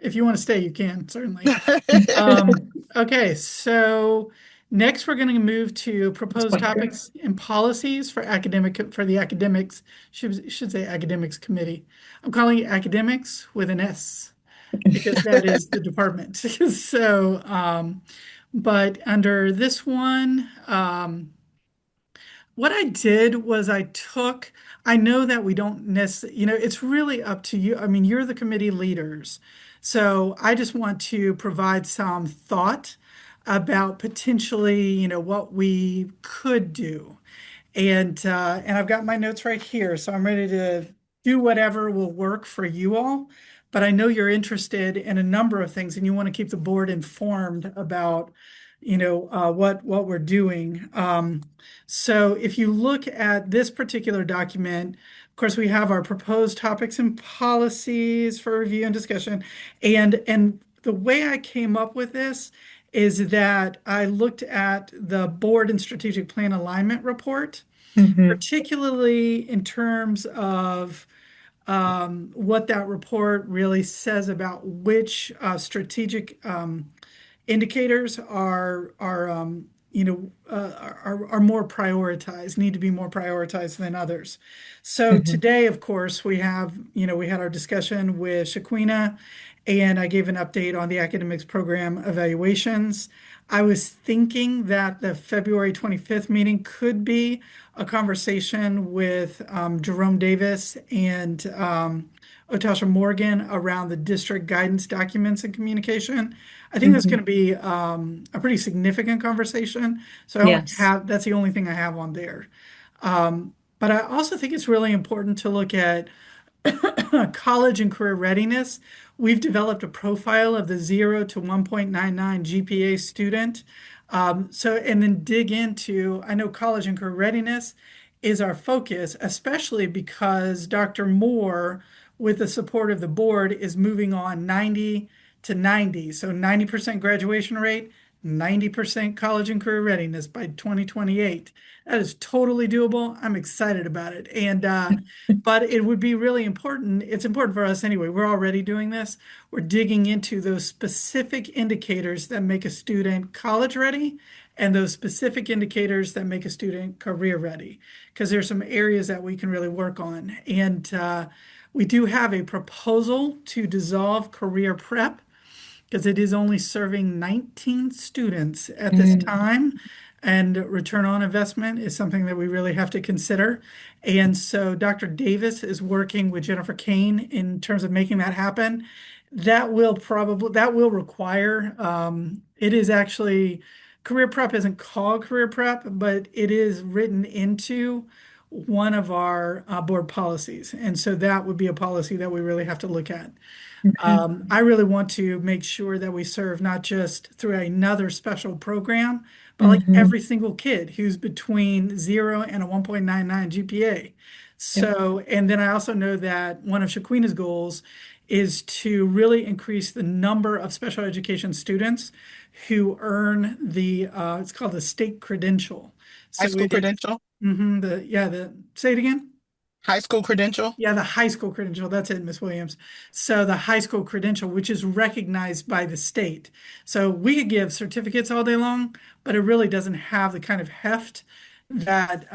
If you want to stay, you can, certainly. Okay. So next we're going to move to It's proposed pointer. topics and policies for the academics, should say academics committee. I'm calling it academics with an S because that is the department. So, but under this one, what I did was I know that we don't necessarily, it's really up to you. I mean, you're the committee leaders. So I just want to provide some thought about potentially, what we could do. And I've got my notes right here, so I'm ready to do whatever will work for you all. But I know you're interested in a number of things and you want to keep the board informed about what we're doing. So if you look at this particular document, of course, we have our proposed topics and policies for review and discussion. And the way I came up with this is that I looked at the board and strategic plan alignment report, Mm-hmm. particularly in terms of what that report really says about which strategic indicators are more prioritized, need to be more prioritized than others. So Mm-hmm. today, of course, we had our discussion with Shaquina, and I gave an update on the academics program evaluations. I was thinking that the February 25th meeting could be a conversation with Jerome Davis and Otasha Morgan around the district guidance documents and communication. I think that's Mm-hmm. going to be a pretty significant conversation. So I only Yes. have, that's the only thing I have on there. But I also think it's really important to look at college and career readiness. We've developed a profile of the 0 to 1.99 GPA student. And then dig into, I know college and career readiness is our focus, especially because Dr. Moore, with the support of the board, is moving on 90 to 90. So 90% graduation rate, 90% college and career readiness by 2028. That is totally doable. I'm excited about it. But it would be really important. It's important for us anyway. We're already doing this. We're digging into those specific indicators that make a student college ready and those specific indicators that make a student career ready, because there's some areas that we can really work on. And we do have a proposal to dissolve career prep because it is only serving 19 students at this Mm-hmm. time. And return on investment is something that we really have to consider. And so Dr. Davis is working with Jennifer Kane in terms of making that happen. That will require, it is actually, career prep isn't called career prep, but it is written into one of our board policies. And so that would be a policy that we really have to look at. Okay. I really want to make sure that we serve not just through another special program, but like Mm-hmm. every single kid who's between 0 and a 1.99 GPA. Yep. So, and then I also know that one of Shaquina's goals is to really increase the number of special education students who earn it's called the state credential. High So school it is, credential? say it again. High school credential? Yeah, the high school credential. That's it, Miss Williams. So the high school credential, which is recognized by the state. So we could give certificates all day long, but it really doesn't have the kind of heft that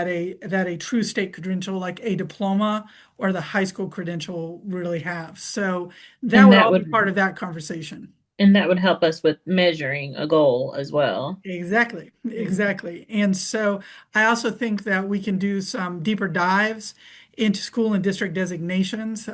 a true state credential like a diploma or the high school credential really have. So that And would that all be would part of that conversation. and that would help us with measuring a goal as well. Exactly, Mhm. exactly. And so I also think that we can do some deeper dives into school and district designations.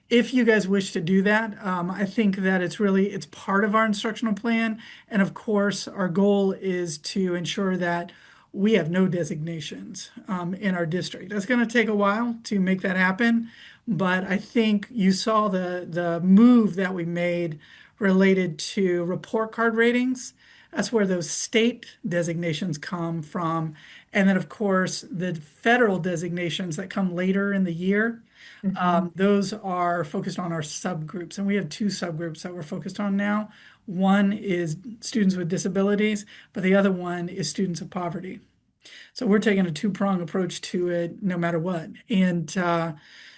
If you guys wish to do that, I think that it's part of our instructional plan. And of course, our goal is to ensure that we have no designations in our district. That's going to take a while to make that happen, but I think you saw the move that we made related to report card ratings. That's where those state designations come from. And then, of course, the federal designations that come later in the year, Mhm. those are focused on our subgroups. And we have two subgroups that we're focused on now. One is students with disabilities, but the other one is students of poverty. So we're taking a two-prong approach to it no matter what. And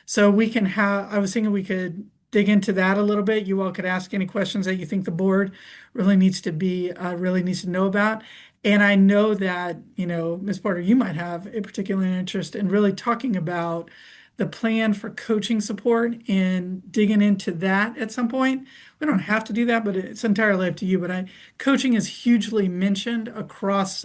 so I was thinking we could dig into that a little bit. You all could ask any questions that you think the board really needs to know about. And I know that, Ms. Porter, you might have a particular interest in really talking about the plan for coaching support and digging into that at some point. We don't have to do that, but it's entirely up to you. But coaching is hugely mentioned across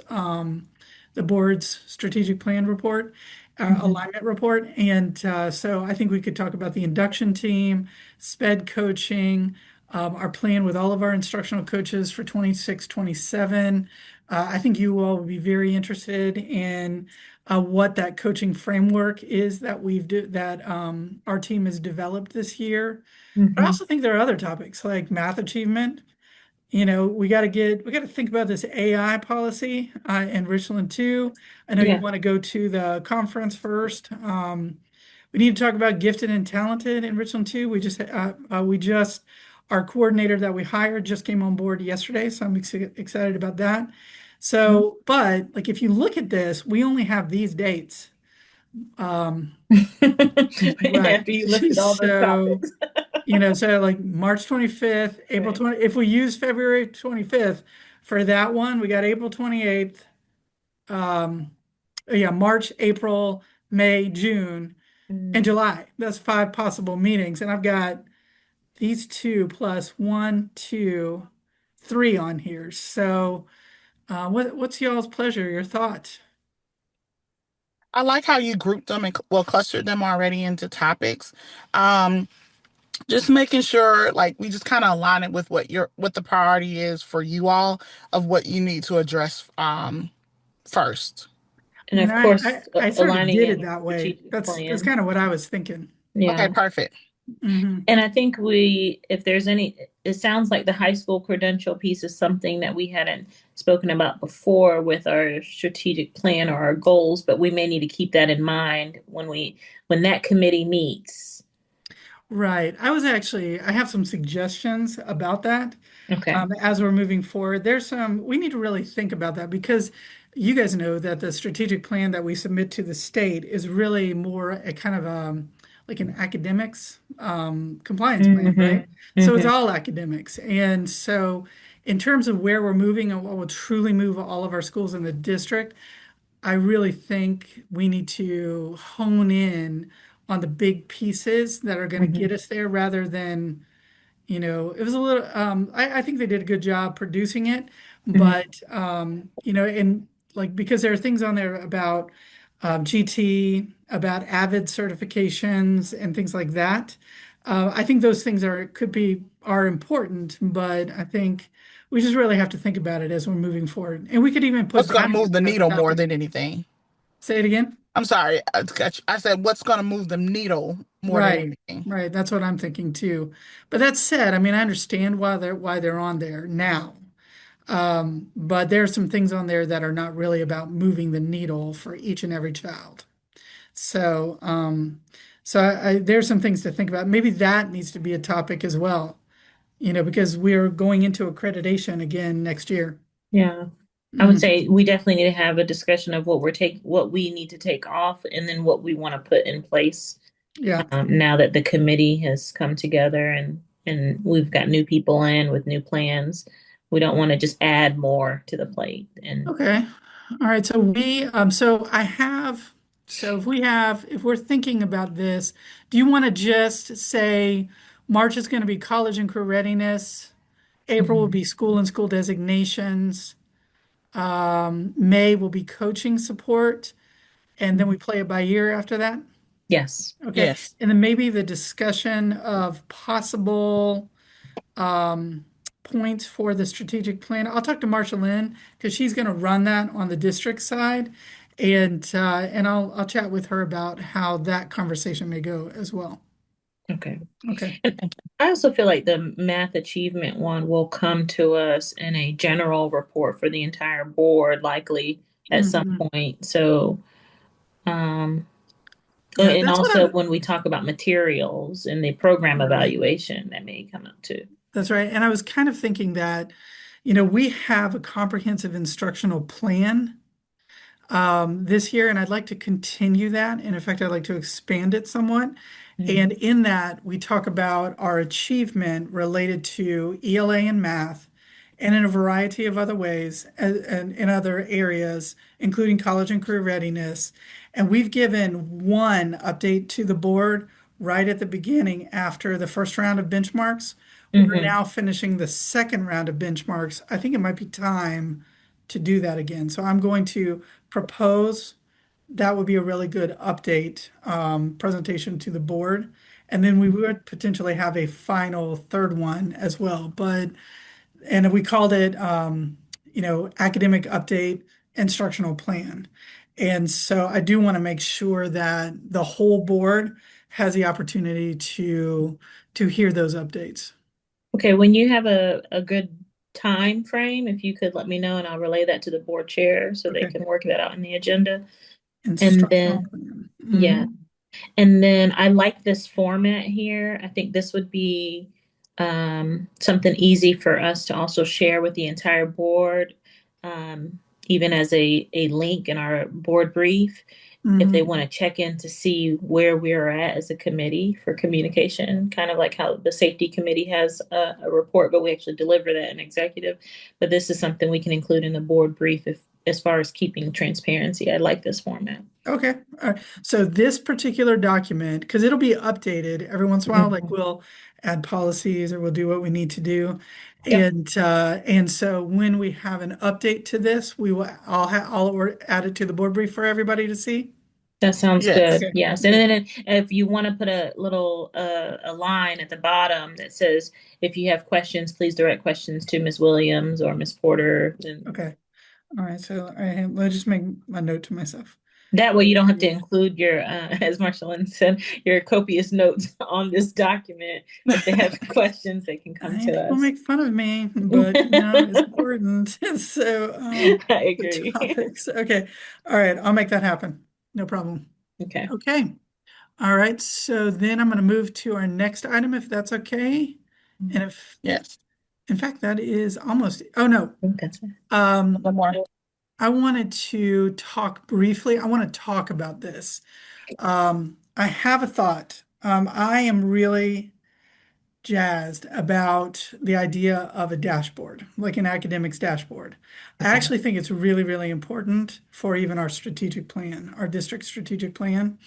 the board's strategic plan report, Mhm. alignment report. And so I think we could talk about the induction team, SPED coaching, our plan with all of our instructional coaches for 26, 27. I think you all would be very interested in what that coaching framework is that our team has developed this year. But I Mhm. also think there are other topics like math achievement, we got to think about this AI policy in Richland too. I know you Yeah. want to go to the conference first. We need to talk about gifted and talented in Richland too. Our coordinator that we hired just came on board yesterday, so I'm excited about that. Mhm. So, but like if you look at this, we only have these dates. Um, right. After you looked at all those So, topics. so like March 25th, April Right. 20, if we use February 25th for that one, we got April 28th, um, yeah, March, April, May, June, and Mm. July. That's five possible meetings. And I've got these two plus one, two, three on here. So, what's y'all's pleasure, your thoughts? I like how you grouped them and well clustered them already into topics. Um, just making sure like we just kind of align it with what the priority is for you all of what you need to address first. I And mean, of course, I sort of aligning did it it with that way. strategic That's plan. kind of what I was thinking. Okay, Yeah. perfect. Hmm. And I think if there's any, it sounds like the high school credential piece is something that we hadn't spoken about before with our strategic plan or our goals, but we may need to keep that in mind when that committee meets. Right. I have some suggestions about that Okay. as we're moving forward. We need to really think about that because you guys know that the strategic plan that we submit to the state is really more a kind of like an academics compliance plan, Mm-hmm. right? So it's Mm-hmm. all academics. And so in terms of where we're moving and what will truly move all of our schools in the district, I really think we need to hone in on the big pieces that are going to get Mm-hmm. us there rather than, it was a little, I think they did a good job producing it, Mm-hmm. but, and like, because there are things on there about GT, about Avid certifications and things like that. I think those things are important, but I think we just really have to think about it as we're moving forward. And we could even put What's going that to move the as a needle more topic. than anything? Say it again. I'm sorry. I said what's going to move the needle more than Right, anything. right. That's what I'm thinking too. But that said, I mean, I understand why they're on there now. But there are some things on there that are not really about moving the needle for each and every child. So, there's some things to think about. Maybe that needs to be a topic as well, because we're going into accreditation again next year. Yeah. I would Mhm. say we definitely need to have a discussion of what we need to take off and then what we want to put in place Yeah. now that the committee has come together and we've got new people in with new plans. We don't want to just add more to the plate. And Okay. All right. So if we're thinking about this, do you want to just say March is going to be college and career readiness, April will Mhm. be school and school designations, May will be coaching support, and then we Mhm. play it by year after that? Yes. Okay. Yes. And then maybe the discussion of possible um, points for the strategic plan. I'll talk to Marsha Lynn because she's going to run that on the district side, and I'll chat with her about how that conversation may go as well. Okay. Okay. And Thank I also feel like the math achievement one will come to us in a general report for the entire board, likely at some Mhm. point. So, um, Yeah, and that's what also I'm. when we talk about materials and the program Right. evaluation, that may come up too. That's right. And I was kind of thinking that, we have a comprehensive instructional plan this year, and I'd like to continue that. And in fact, I'd like to expand it somewhat. Mhm. And in that, we talk about our achievement related to ELA and math, and in a variety of other ways, and in other areas, including college and career readiness. And we've given one update to the board right at the beginning after the first round of benchmarks. We're Mhm. now finishing the second round of benchmarks. I think it might be time to do that again. So I'm going to propose that would be a really good update presentation to the board. And then we would potentially have a final third one as well. And we called it, academic update instructional plan. And so I do want to make sure that the whole board has the opportunity to hear those updates. Okay, when you have a good time frame, if you could let me know, and I'll relay that to the board chair so they Okay. can work that out in the agenda. And Instructional then, plan. yeah, Mhm. and then I like this format here. I think this would be something easy for us to also share with the entire board, even as a link in our board brief, if they Mhm. want to check in to see where we're at as a committee for communication, kind of like how the safety committee has a report, but we actually deliver that in executive. But this is something we can include in the board brief if, as far as keeping transparency. I like this format. Okay. All right. So this particular document, because it'll be updated every once in a while, like Mhm. we'll add policies or we'll do what we need to do. Yep. And so when we have an update to this, we will I'll add it to the board brief for everybody to see. That sounds Yes. good. Okay. Yes. And Okay. then if you want to put a little a line at the bottom that says, if you have questions, please direct questions to Ms. Williams or Ms. Porter. And Okay. All right. So let's just make my note to myself. that way you don't have to include your, as Marcelin said, your copious notes on this document. If they have questions, they can come I to People us. make fun of me, but it's important. So, I the agree. topics. Okay. All right. I'll make that happen. No problem. Okay. Okay. All right. So then I'm going to move to our next item, if that's okay. And if, Yes. in fact, that is almost, oh no. I think that's it. Um, One more. I wanted to talk briefly. I want to talk about this. I have a thought. I am really jazzed about the idea of a dashboard, like an academics dashboard. I Okay. actually think it's really, really important for even our strategic plan, our district strategic plan.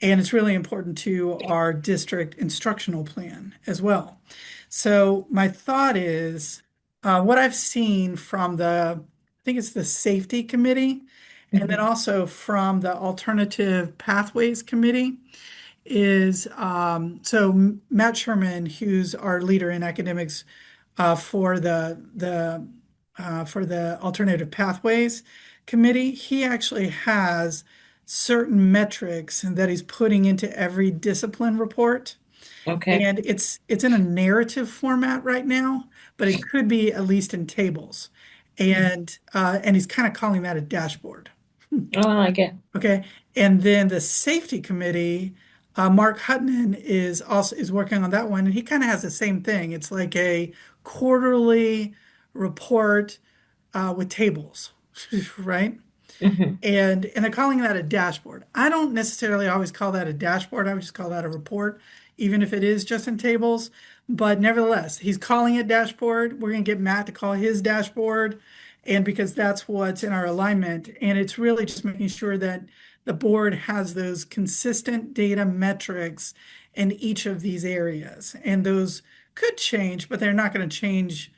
And it's really important to our district instructional plan as well. So my thought is what I've seen from I think it's the safety committee, and then Mhm. also from the alternative pathways committee is Matt Sherman, who's our leader in academics for the alternative pathways committee, he actually has certain metrics that he's putting into every discipline report. Okay. And it's in a narrative format right now, but it could be at least in tables. Mhm. And he's kind of calling that a dashboard. Oh, I like it. Okay. And then the safety committee, Mark Hutton is working on that one, and he kind of has the same thing. It's like a quarterly report with tables, right? Hmm. And they're calling that a dashboard. I don't necessarily always call that a dashboard. I would just call that a report, even if it is just in tables. But nevertheless, he's calling it dashboard. We're going to get Matt to call his dashboard, and because that's what's in our alignment. And it's really just making sure that the board has those consistent data metrics in each of these areas. And those could change, but they're not going to change.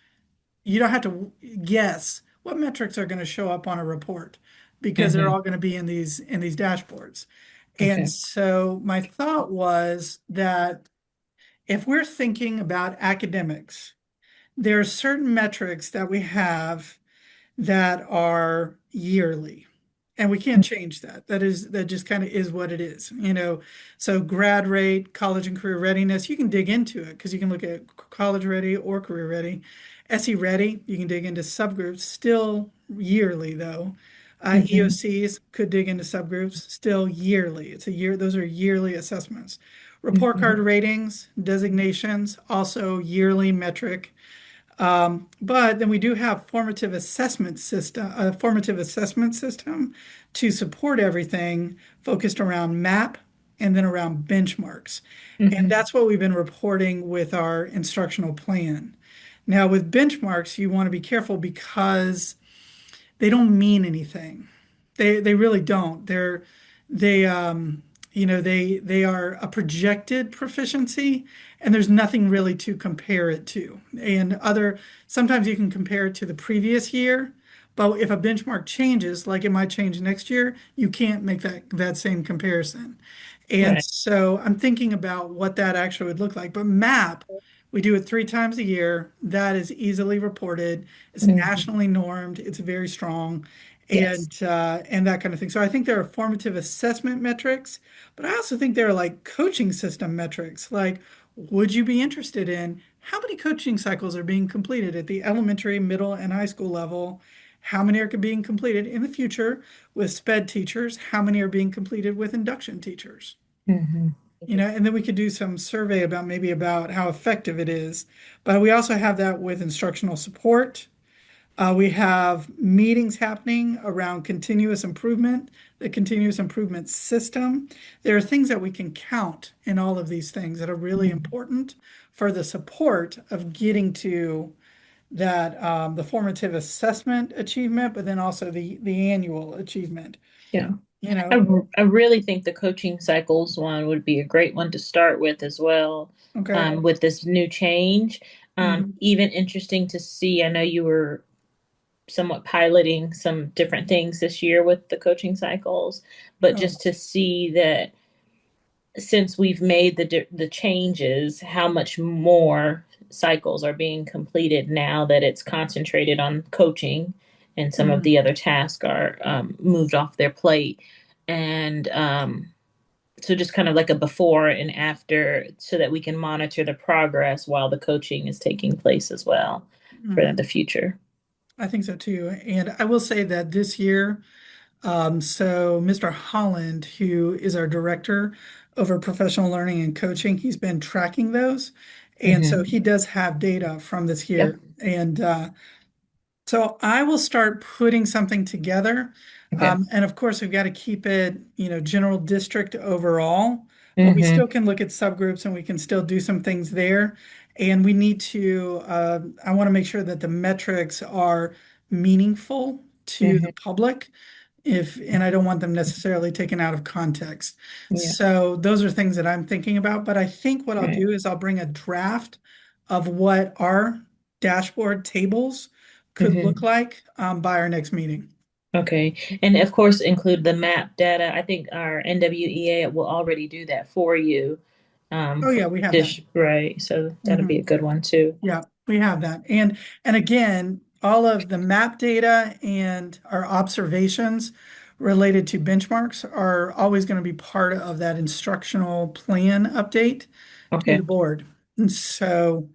You don't have to guess what metrics are going to show up on a report because they're Hmm. all going to be in these dashboards. And Okay. so my thought was that if we're thinking about academics, there are certain metrics that we have that are yearly. And we can't change that. That just kind of is what it is, you know. So grad rate, college and career readiness, you can dig into it because you can look at college ready or career ready. SE ready, you can dig into subgroups, still yearly though. Hmm. EOCs could dig into subgroups, still yearly. It's a year, those are yearly assessments. Report card Hmm. ratings, designations, also yearly metric. But then we do have formative assessment system to support everything focused around MAP and then around benchmarks. And Hmm. that's what we've been reporting with our instructional plan. Now, with benchmarks, you want to be careful because they don't mean anything. They really don't. They they are a projected proficiency, and there's nothing really to compare it to. And other sometimes you can compare it to the previous year, but if a benchmark changes, like it might change next year, you can't make that same comparison. And Right. so I'm thinking about what that actually would look like. But MAP, we do it 3 times a year. That is easily reported. It's Hmm. nationally normed. It's very strong, Yes. and that kind of thing. So I think there are formative assessment metrics, but I also think there are like coaching system metrics. Like, would you be interested in how many coaching cycles are being completed at the elementary, middle, and high school level? How many are being completed in the future with SPED teachers? How many are being completed with induction teachers? Hmm. And then we could do some survey about maybe about how effective it is. But we also have that with instructional support. We have meetings happening around continuous improvement, the continuous improvement system. There are things that we can count in all of these things that are really important for the support of getting to that the formative assessment achievement, but then also the annual achievement. Yeah. You I, know, I really think the coaching cycles one would be a great one to start with as well, okay. with this new change. Mhm. Even interesting to see, I know you were somewhat piloting some different things this year with the coaching cycles, but Oh, just to see that since we've made the changes, how much more cycles are being completed now that it's concentrated on coaching, and some of mhm, the other tasks are moved off their plate, and so just kind of like a before and after, so that we can monitor the progress while the coaching is taking place as well for the mhm. future. I think so too. And I will say that this year, so Mr. Holland, who is our director over professional learning and coaching, he's been tracking those. And so Hmm. he does have data from this Yep. year. And so I will start putting something together. Okay. And of course, we've got to keep it, general district overall, but we Hmm. still can look at subgroups and we can still do some things there. And we need to, I want to make sure that the metrics are meaningful to the Hmm. public and I don't want them necessarily taken out of context. Yeah. So those are things that I'm thinking about. But I think what I'll Right. do is I'll bring a draft of what our dashboard tables could look Hmm. like by our next meeting. Okay. And of course, include the map data. I think our NWEA will already do that for you. Oh For yeah, we have that. dish, right. So that'll be a Mhm. good one too. Yeah, we have that. And again, all of the map data and our observations related to benchmarks are always going to be part of that instructional plan update to the Okay. board. And so,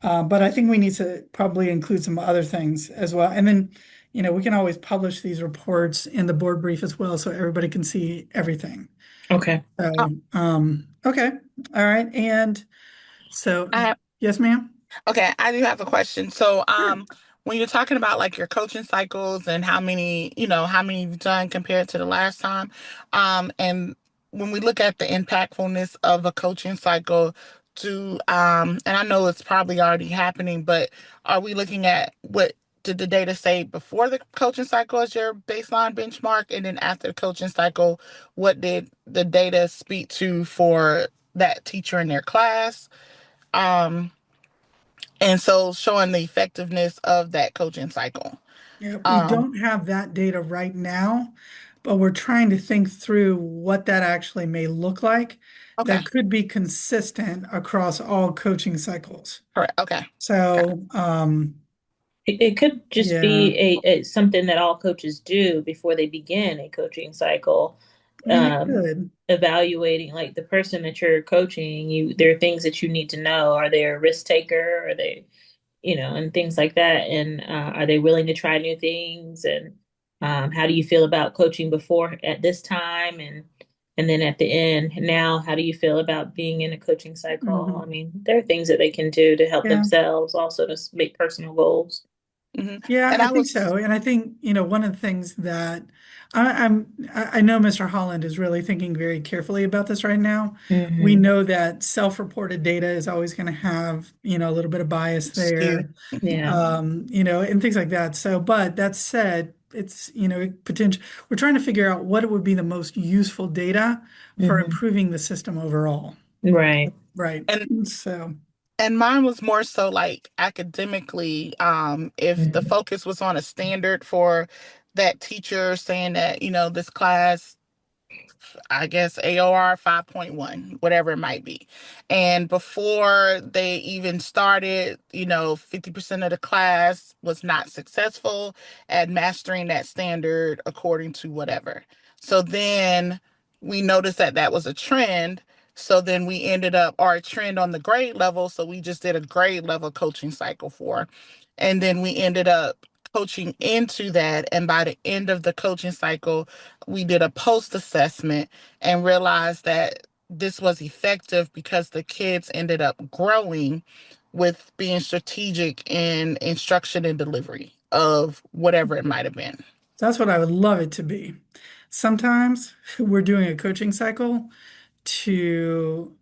but I think we need to probably include some other things as well. And then, we can always publish these reports in the board brief as well, so everybody can see everything. Okay. So, okay, all right. And so, I yes, ma'am. Okay, I do have a question. So, Sure. when you're talking about like your coaching cycles and how many you've done compared to the last time, and when we look at the impactfulness of a coaching cycle and I know it's probably already happening, but are we looking at what did the data say before the coaching cycle as your baseline benchmark, and then after the coaching cycle, what did the data speak to for that teacher in their class? Um, and so showing the effectiveness of that coaching cycle. Yeah, we Um, don't have that data right now, but we're trying to think through what that actually may look like okay, that could be consistent across all coaching cycles. correct. Okay, okay. So, It could just yeah, be something that all coaches do before they begin a coaching cycle. I mean, it Um, could. Evaluating like the person that you're coaching, there are things that you need to know. Are they a risk taker? Are they, and things like that? And are they willing to try new things? And how do you feel about coaching before at this time? And then at the end, now, how do you feel about being in a coaching cycle? I Mhm. mean, there are things that they can do to help Yeah. themselves also to make personal goals. Hmm. Yeah, And I I think was so. And I think, one of the things that I know Mr. Holland is really thinking very carefully about this right now. We Hmm. know that self-reported data is always going to have, a little bit of bias skew. there, Hmm. Yeah. and things like that. So, but that said, it's, potential. We're trying to figure out what would be the most useful data for Hmm. improving the system overall. Right. Right. And So, mine was more so like academically, if the Hmm. focus was on a standard for that teacher saying that, this class, I guess AOR 5.1, whatever it might be. And before they even started, 50% of the class was not successful at mastering that standard according to whatever. So then we noticed that that was a trend. So then we ended up our trend on the grade level. So we just did a grade level coaching cycle for. And then we ended up coaching into that. And by the end of the coaching cycle, we did a post assessment and realized that this was effective because the kids ended up growing with being strategic in instruction and delivery of whatever it might have been. That's what I would love it to be. Sometimes we're doing a coaching cycle to,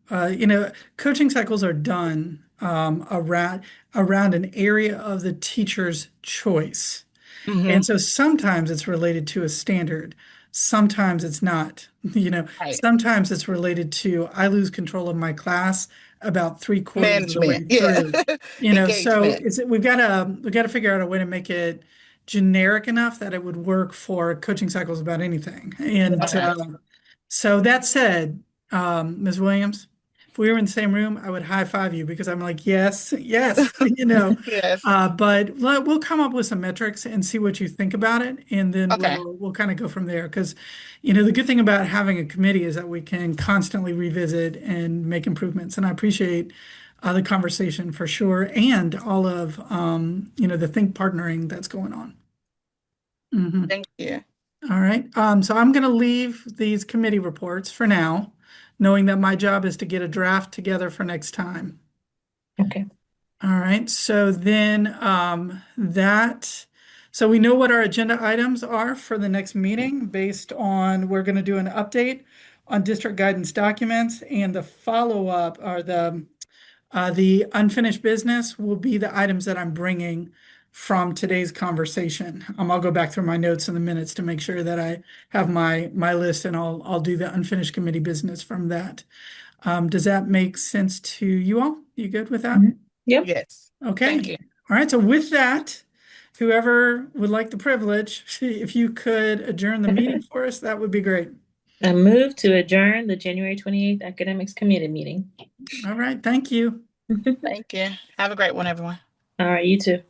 coaching cycles are done around an area of the teacher's choice. Mm-hmm. And so sometimes it's related to a standard, sometimes it's not. Right. Sometimes it's related to I lose control of my class about three-quarters of the Management. way Yeah. through. So Engagement. we gotta figure out a way to make it generic enough that it would work for coaching cycles about anything. And Okay. so that said, Ms. Williams, if we were in the same room, I would high five you because I'm like, yes, yes, Yes. but we'll come up with some metrics and see what you think about it, and then Okay. we'll kind of go from there. Because, the good thing about having a committee is that we can constantly revisit and make improvements. And I appreciate the conversation for sure, and all of the think partnering that's going on. Mhm. Thank you. All right. So I'm going to leave these committee reports for now, knowing that my job is to get a draft together for next time. Okay. All right, so then so we know what our agenda items are for the next meeting based on, we're going to do an update on district guidance documents, and the follow-up are the unfinished business will be the items that I'm bringing from today's conversation. I'll go back through my notes in the minutes to make sure that I have my list, and I'll do the unfinished committee business from that. Does that make sense to you all? You good with that? Mhm. Yep. Yes. Okay. Thank you. All right. So with that, whoever would like the privilege, if you could adjourn the meeting for us, that would be great. I move to adjourn the January 28th Academics Committee meeting. All right. Thank you. Thank you. Have a great one, everyone. All right, you too.